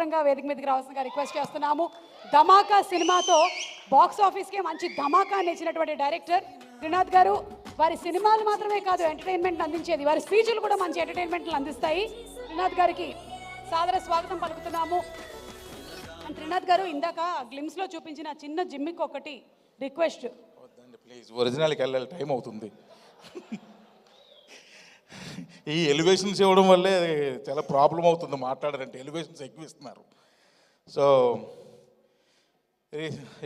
వేదిక మీదకి రావాల్సిందిగా రిక్వెస్ట్ చేస్తున్నాము. ధమాకా సినిమాతో బాక్స్ ఆఫీస్కి మంచి ధమాకాని ఇచ్చినటువంటి డైరెక్టర్ త్రినాథ్ గారు. వారి సినిమాలు మాత్రమే కాదు ఎంటర్టైన్మెంట్ అందించేది, వారి స్పీచ్లు కూడా మంచి ఎంటర్టైన్మెంట్లు అందిస్తాయి. త్రినాథ్ గారికి సాదర స్వాగతం పలుకుతున్నాము. త్రినాథ్ గారు, ఇందాక గ్లిమ్స్లో చూపించిన చిన్న జిమ్మికి ఒకటి రిక్వెస్ట్. ప్లీజ్, ఒరిజినల్కి వెళ్ళాలి, టైం అవుతుంది. ఈ ఎలివేషన్స్ ఇవ్వడం వల్లే చాలా ప్రాబ్లం అవుతుంది మాట్లాడారంటే, ఎలివేషన్స్ ఎక్కువ ఇస్తున్నారు. సో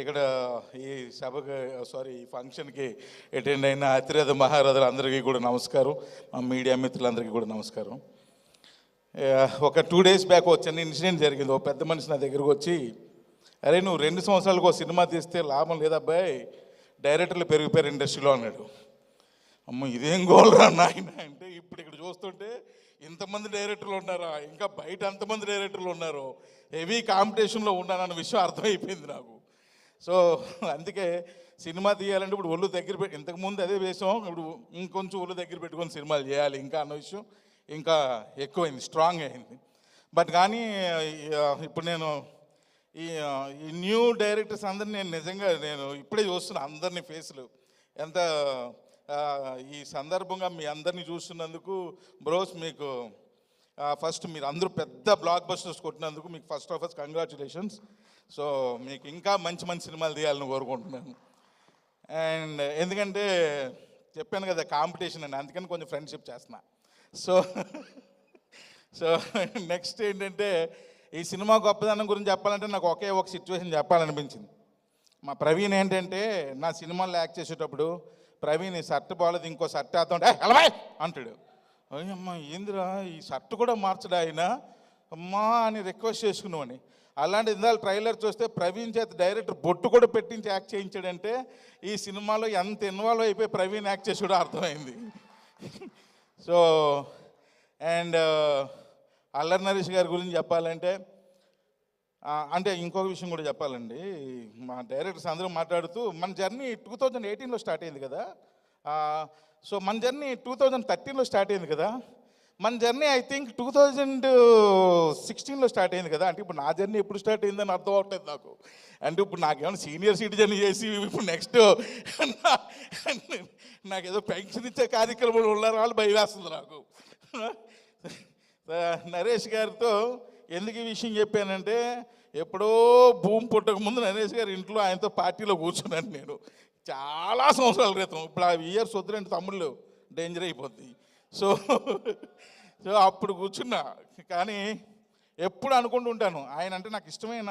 ఇక్కడ ఈ సభకి ఈ ఫంక్షన్కి అటెండ్ అయిన అతిరథ మహారథులు అందరికీ కూడా నమస్కారం, మా మీడియా మిత్రులందరికీ కూడా నమస్కారం. ఒక 2 days బ్యాక్ ఒక చిన్న ఇన్సిడెంట్ జరిగింది. ఒక పెద్ద మనిషి నా దగ్గరకు వచ్చి, అరే నువ్వు 2 సంవత్సరాలకు ఒక సినిమా తీస్తే లాభం లేదబ్బాయి, డైరెక్టర్లు పెరిగిపోయారు ఇండస్ట్రీలో అన్నాడు. అమ్మ ఇదేం గోల్రా నాయన అంటే, ఇప్పుడు ఇక్కడ చూస్తుంటే ఇంతమంది డైరెక్టర్లు ఉన్నారా, ఇంకా బయట ఎంతమంది డైరెక్టర్లు ఉన్నారో, హెవీ కాంపిటీషన్లో ఉన్నానన్న విషయం అర్థమైపోయింది నాకు. సో అందుకే సినిమా తీయాలంటే ఇప్పుడు ఒళ్ళు దగ్గర పెట్టి, ఇంతకుముందు అదే వేసాం, ఇప్పుడు ఇంకొంచెం ఒళ్ళు దగ్గర పెట్టుకొని సినిమాలు చేయాలి ఇంకా అన్న విషయం ఇంకా ఎక్కువైంది, స్ట్రాంగ్ అయింది. బట్ కానీ ఇప్పుడు నేను ఈ న్యూ డైరెక్టర్స్ అందరినీ నేను నిజంగా ఇప్పుడే చూస్తున్నా అందరినీ ఫేస్లు. ఎంత ఈ సందర్భంగా మీ అందరినీ చూస్తున్నందుకు బ్రోస్, మీకు ఫస్ట్ మీరు అందరూ పెద్ద బ్లాక్ బస్టర్స్ కొట్టినందుకు మీకు first of all congratulations. So మీకు ఇంకా మంచి మంచి సినిమాలు తీయాలని కోరుకుంటున్నాను. అండ్ ఎందుకంటే చెప్పాను కదా కాంపిటీషన్ అని, అందుకని కొంచెం ఫ్రెండ్షిప్ చేస్తున్నా. సో నెక్స్ట్ ఏంటంటే, ఈ సినిమా గొప్పదనం గురించి చెప్పాలంటే నాకు ఒకే ఒక సిచ్యువేషన్ చెప్పాలనిపించింది. మా ప్రవీణ్ ఏంటంటే, నా సినిమాల్లో యాక్ట్ చేసేటప్పుడు ప్రవీణ్ ఈ షర్ట్ బాగాలేదు ఇంకో షర్ట్ వేద్దాం ఎలా అంటాడు. అమ్మా ఏందిరా ఈ షర్ట్ కూడా మార్చడా ఆయన అమ్మా అని రిక్వెస్ట్ చేసుకున్నామని. అలాంటి ఇందాక ట్రైలర్ చూస్తే ప్రవీణ్ చేత డైరెక్టర్ బొట్టు కూడా పెట్టించి యాక్ట్ చేయించాడంటే ఈ సినిమాలో ఎంత ఇన్వాల్వ్ అయిపోయి ప్రవీణ్ యాక్ట్ చేసి కూడా అర్థమైంది. సో అండ్ అల్లరి నరేష్ గారి గురించి చెప్పాలంటే, అంటే ఇంకొక విషయం కూడా చెప్పాలండి. మా డైరెక్టర్స్ అందరూ మాట్లాడుతూ మన జర్నీ 2018లో స్టార్ట్ అయింది కదా, సో మన జర్నీ 2013లో స్టార్ట్ అయింది కదా, మన జర్నీ ఐ థింక్ 2016లో స్టార్ట్ అయింది కదా. అంటే ఇప్పుడు నా జర్నీ ఎప్పుడు స్టార్ట్ అయిందని అర్థం అవట్లేదు నాకు. అంటే ఇప్పుడు నాకేమైనా సీనియర్ సిటిజన్ చేసి ఇప్పుడు నెక్స్ట్ నాకేదో పెన్షన్ ఇచ్చే కార్యక్రమాలు ఉన్నారు వాళ్ళు భయం వేస్తుంది నాకు. నరేష్ గారితో ఎందుకు ఈ విషయం చెప్పానంటే, ఎప్పుడో భూమి పుట్టక ముందు నరేష్ గారి ఇంట్లో ఆయనతో పార్టీలో కూర్చున్నాను నేను చాలా సంవత్సరాల క్రితం. ఇప్పుడు ఆ ఇయర్స్ వద్దులంటే తమ్ముళ్ళు డేంజర్ అయిపోద్ది. సో అప్పుడు కూర్చున్నా. కానీ ఎప్పుడు అనుకుంటూ ఉంటాను, ఆయన అంటే నాకు ఇష్టమైన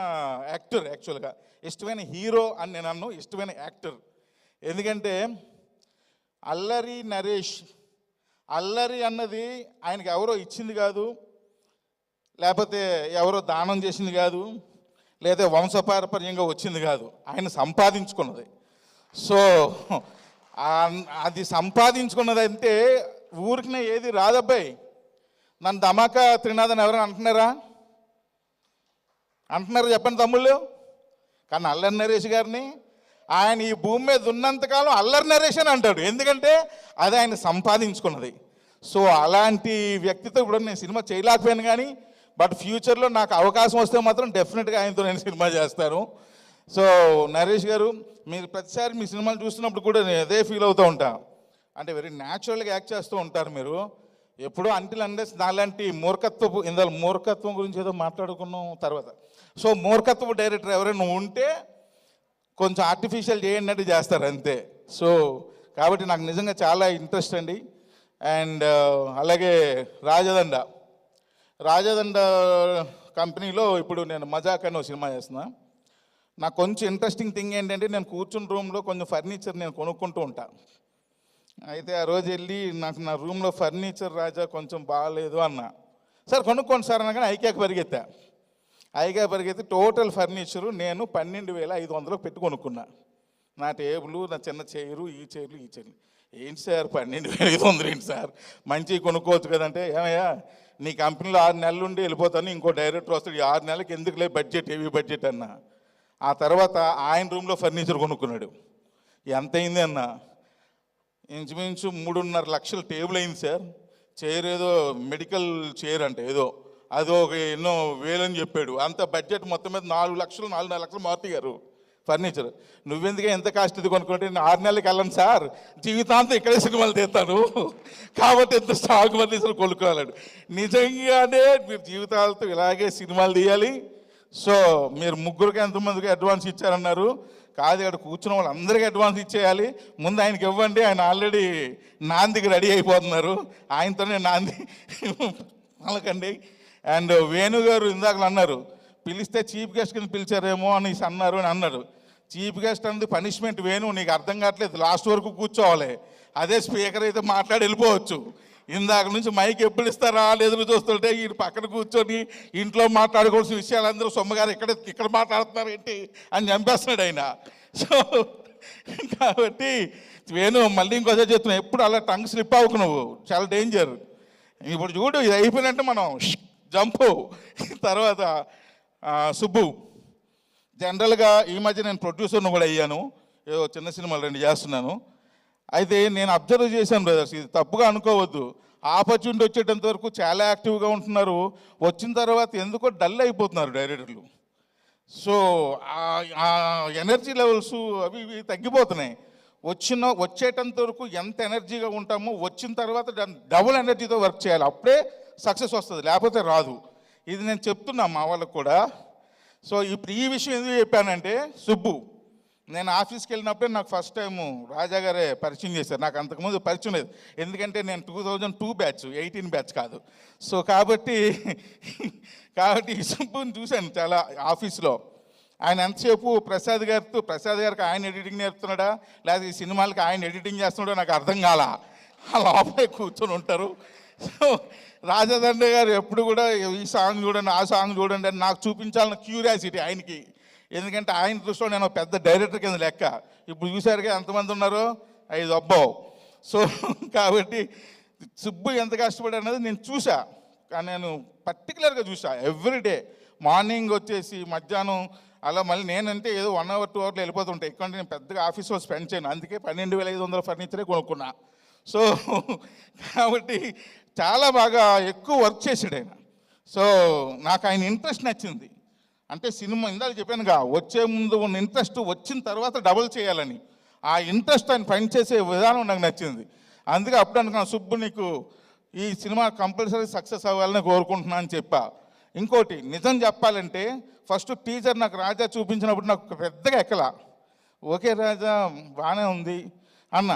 యాక్టర్, యాక్చువల్గా ఇష్టమైన హీరో అని నేను అన్ను, ఇష్టమైన యాక్టర్. ఎందుకంటే అల్లరి నరేష్, అల్లరి అన్నది ఆయనకి ఎవరో ఇచ్చింది కాదు, లేకపోతే ఎవరో దానం చేసింది కాదు, లేదా వంశపారపర్యంగా వచ్చింది కాదు, ఆయన సంపాదించుకున్నది. సో అది సంపాదించుకున్నది అంటే ఊరికినే ఏది రాదబ్బాయి. నన్ను ధమాకా త్రినాథ్ అని ఎవరైనా అంటున్నారా చెప్పండి తమ్ముళ్ళు. కానీ అల్లరి నరేష్ గారిని ఆయన ఈ భూమి మీద ఉన్నంతకాలం అల్లరి నరేష్ అని అంటాడు, ఎందుకంటే అది ఆయన సంపాదించుకున్నది. సో అలాంటి వ్యక్తితో కూడా నేను సినిమా చేయలేకపోయాను. కానీ బట్ ఫ్యూచర్లో నాకు అవకాశం వస్తే మాత్రం డెఫినెట్గా ఆయనతో నేను సినిమా చేస్తాను. సో నరేష్ గారు, మీరు ప్రతిసారి మీ సినిమాలు చూస్తున్నప్పుడు కూడా నేను అదే ఫీల్ అవుతూ ఉంటాను. అంటే వెరీ న్యాచురల్గా యాక్ట్ చేస్తూ ఉంటారు మీరు. ఎప్పుడో అంటిల్ అండెస్ నాలాంటి మూర్ఖత్వం గురించి ఏదో మాట్లాడుకున్నాం తర్వాత. సో మూర్ఖత్వపు డైరెక్టర్ ఎవరైనా ఉంటే కొంచెం ఆర్టిఫిషియల్ చేయండి చేస్తారు అంతే. సో కాబట్టి నాకు నిజంగా చాలా ఇంట్రెస్ట్ అండి. అండ్ అలాగే రాజదండ కంపెనీలో ఇప్పుడు నేను మజాక్ అని సినిమా చేస్తున్నా. నాకు కొంచెం ఇంట్రెస్టింగ్ థింగ్ ఏంటంటే, నేను కూర్చున్న రూమ్లో కొంచెం ఫర్నిచర్ నేను కొనుక్కుంటూ ఉంటాను. అయితే ఆ రోజు వెళ్ళి నాకు నా రూమ్లో ఫర్నిచర్ రాజా కొంచెం బాగాలేదు అన్నా. సార్ కొనుక్కోండి సార్ అనగానే ఐక్యాకి పరిగెత్తి టోటల్ ఫర్నిచరు నేను 12,500 పెట్టి కొనుక్కున్నా. నా టేబుల్, నా చిన్న చైరు, ఈ చైర్లు. ఏంటి సార్ 12,500 ఏంటి సార్, మంచిగా కొనుక్కోవచ్చు కదంటే, ఏమయ్యా నీ కంపెనీలో 6 నెలలు ఉండి వెళ్ళిపోతాను, ఇంకో డైరెక్టర్ వస్తాడు, 6 నెలలకి ఎందుకులే బడ్జెట్, హెవీ బడ్జెట్ అన్నా. ఆ తర్వాత ఆయన రూమ్లో ఫర్నిచర్ కొనుక్కున్నాడు. ఎంత అయింది అన్న, ఇంచుమించు 3.5 లక్షల టేబుల్ అయింది సార్. చైర్ ఏదో మెడికల్ చైర్ అంటే ఏదో అది ఒక ఎన్నో వేలని చెప్పాడు. అంత బడ్జెట్ మొత్తం మీద 4 లక్షలు మారుతి గారు ఫర్నిచర్. నువ్వెందుకే ఎంత కాస్ట్ ఇది కొనుక్కుంటే నేను 6 నెలలకి వెళ్ళను సార్, జీవితాంతం ఇక్కడే సినిమాలు తీస్తాను కాబట్టి ఎంత స్టాక్ ఫర్నిచర్ కొనుక్కోవాలండి. నిజంగానే మీరు జీవితాలతో ఇలాగే సినిమాలు తీయాలి. సో మీరు ముగ్గురికి ఎంతమందికి అడ్వాన్స్ ఇచ్చారన్నారు, కాదు ఇక్కడ కూర్చున్న వాళ్ళందరికీ అడ్వాన్స్ ఇచ్చేయాలి. ముందు ఆయనకి ఇవ్వండి, ఆయన ఆల్రెడీ నాందికి రెడీ అయిపోతున్నారు, ఆయనతోనే నాంది పలకండి. అండ్ వేణు గారు ఇందాకలు అన్నారు పిలిస్తే చీఫ్ గెస్ట్ కింద పిలిచారేమో అని అన్నారు. చీఫ్ గెస్ట్ అన్నది పనిష్మెంట్ వేణు, నీకు అర్థం కావట్లేదు, లాస్ట్ వరకు కూర్చోవాలి. అదే స్పీకర్ అయితే మాట్లాడి వెళ్ళిపోవచ్చు. ఇందాక నుంచి మైక్ ఎప్పుడు ఇస్తారా అని ఎదురు చూస్తుంటే ఈ పక్కన కూర్చొని ఇంట్లో మాట్లాడుకోవాల్సిన విషయాలందరూ సొమ్మగారు ఇక్కడ మాట్లాడుతున్నారు ఏంటి అని చంపేస్తున్నాడు ఆయన. సో కాబట్టి వేణు మళ్ళీ ఇంకోసారి చెప్తున్నావు, ఎప్పుడు అలా టంగ్ స్లిప్ అవ్వకు, నువ్వు చాలా డేంజర్. ఇప్పుడు చూడు ఇది అయిపోయినట్టే మనం జంపు. తర్వాత సుబ్బు, జనరల్గా ఈ మధ్య నేను ప్రొడ్యూసర్ను కూడా అయ్యాను, ఏదో చిన్న సినిమాలు 2 చేస్తున్నాను. అయితే నేను అబ్జర్వ్ చేశాను బ్రదర్స్, ఇది తప్పుగా అనుకోవద్దు, ఆపర్చునిటీ వచ్చేటంత వరకు చాలా యాక్టివ్గా ఉంటున్నారు, వచ్చిన తర్వాత ఎందుకో డల్ అయిపోతున్నారు డైరెక్టర్లు. సో ఆ ఎనర్జీ లెవెల్స్ అవి ఇవి తగ్గిపోతున్నాయి. వచ్చేటంత వరకు ఎంత ఎనర్జీగా ఉంటామో వచ్చిన తర్వాత డబుల్ ఎనర్జీతో వర్క్ చేయాలి, అప్పుడే సక్సెస్ వస్తుంది, లేకపోతే రాదు. ఇది నేను చెప్తున్నా మా వాళ్ళకు కూడా. సో ఇప్పుడు ఈ విషయం ఎందుకు చెప్పానంటే, సుబ్బు నేను ఆఫీస్కి వెళ్ళినప్పుడే నాకు ఫస్ట్ టైము రాజా గారే పరిచయం చేశారు, నాకు అంతకుముందు పరిచయం లేదు, ఎందుకంటే నేను 2002 బ్యాచ్ 18 బ్యాచ్ కాదు. సో కాబట్టి ఈ సుబ్బుని చూశాను చాలా ఆఫీస్లో. ఆయన ఎంతసేపు ప్రసాద్ గారికి ఆయన ఎడిటింగ్ నేర్పుతున్నాడా లేదా ఈ సినిమాలకి ఆయన ఎడిటింగ్ చేస్తున్నాడో నాకు అర్థం కాల, ఆ లోపలే కూర్చొని ఉంటారు. సో రాజదండ్రి గారు ఎప్పుడు కూడా ఈ సాంగ్ చూడండి ఆ సాంగ్ చూడండి అని నాకు చూపించాలన్న క్యూరియాసిటీ ఆయనకి, ఎందుకంటే ఆయన దృష్టిలో నేను పెద్ద డైరెక్టర్ కింద లెక్క. ఇప్పుడు చూసారుగా ఎంతమంది ఉన్నారో 5 అబ్బావు. సో కాబట్టి సుబ్బు ఎంత కష్టపడి అనేది నేను చూసా, కానీ నేను పర్టికులర్గా చూసా. ఎవ్రీడే మార్నింగ్ వచ్చేసి మధ్యాహ్నం అలా మళ్ళీ నేనంటే ఏదో 1 hour 2 hours వెళ్ళిపోతుంటాయి, ఎందుకంటే నేను పెద్దగా ఆఫీస్లో స్పెండ్ చేయను, అందుకే 12,500 ఫర్నిచరే కొనుక్కున్నా. సో కాబట్టి చాలా బాగా ఎక్కువ వర్క్ చేసాడు ఆయన. సో నాకు ఆయన ఇంట్రెస్ట్ నచ్చింది. అంటే సినిమా ఇందాక చెప్పానుగా, వచ్చే ముందు ఉన్న ఇంట్రెస్ట్ వచ్చిన తర్వాత డబుల్ చేయాలని, ఆ ఇంట్రెస్ట్ ఆయన పనిచేసే విధానం నాకు నచ్చింది. అందుకే అప్పుడు అనుకున్నాను, సుబ్బు నీకు ఈ సినిమా కంపల్సరీ సక్సెస్ అవ్వాలని కోరుకుంటున్నాను అని చెప్పా. ఇంకోటి నిజం చెప్పాలంటే, ఫస్ట్ టీజర్ నాకు రాజా చూపించినప్పుడు నాకు పెద్దగా ఎక్కలా, ఓకే రాజా బాగానే ఉంది అన్న.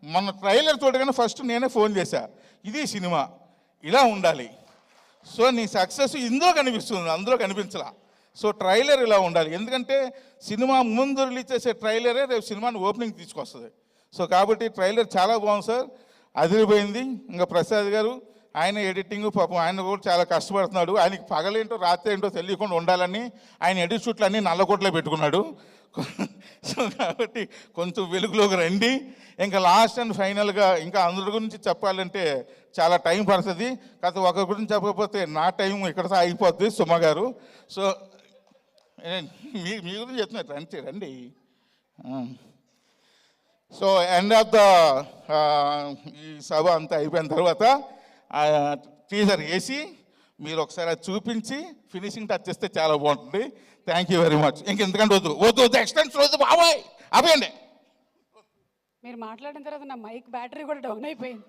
మొన్న ట్రైలర్ చూడగానే ఫస్ట్ నేనే ఫోన్ చేశా, ఇది సినిమా ఇలా ఉండాలి, సో నీ సక్సెస్ ఇందులో కనిపిస్తుంది, అందులో కనిపించలా. సో ట్రైలర్ ఇలా ఉండాలి, ఎందుకంటే సినిమా ముందు రిలీజ్ చేసే ట్రైలరే రేపు సినిమాని ఓపెనింగ్ తీసుకొస్తుంది. సో కాబట్టి ట్రైలర్ చాలా బాగుంది సార్, అదిరిపోయింది. ఇంకా ప్రసాద్ గారు ఆయన ఎడిటింగ్ పాపం ఆయన కూడా చాలా కష్టపడుతున్నాడు, ఆయనకి పగలేంటో రాత్రి ఏంటో తెలియకుండా ఉండాలని ఆయన ఎడిట్ షూట్లు అన్నీ నల్లకోట్లో పెట్టుకున్నాడు. సో కాబట్టి కొంచెం వెలుగులోకి రండి. ఇంకా లాస్ట్ అండ్ ఫైనల్గా ఇంకా అందరి గురించి చెప్పాలంటే చాలా టైం పడుతుంది, కాకపోతే ఒకరి గురించి చెప్పకపోతే నా టైం ఇక్కడతో ఆగిపోద్ది సుమ గారు. సో మీ గురించి చెప్తున్నారు, రండి. సో ఎండ్ ఆఫ్ ద ఈ సభ అంతా అయిపోయిన తర్వాత టీజర్ వేసి మీరు ఒకసారి అది చూపించి ఫినిషింగ్ టచ్ చేస్తే చాలా బాగుంటుంది. Thank you very much. ఇంకెందుకంటే వద్దు ఎక్స్టెన్స్ వద్దు బాబాయ్, ఆపేయండి. మీరు మాట్లాడిన తర్వాత నా మైక్ బ్యాటరీ కూడా డౌన్ అయిపోయింది.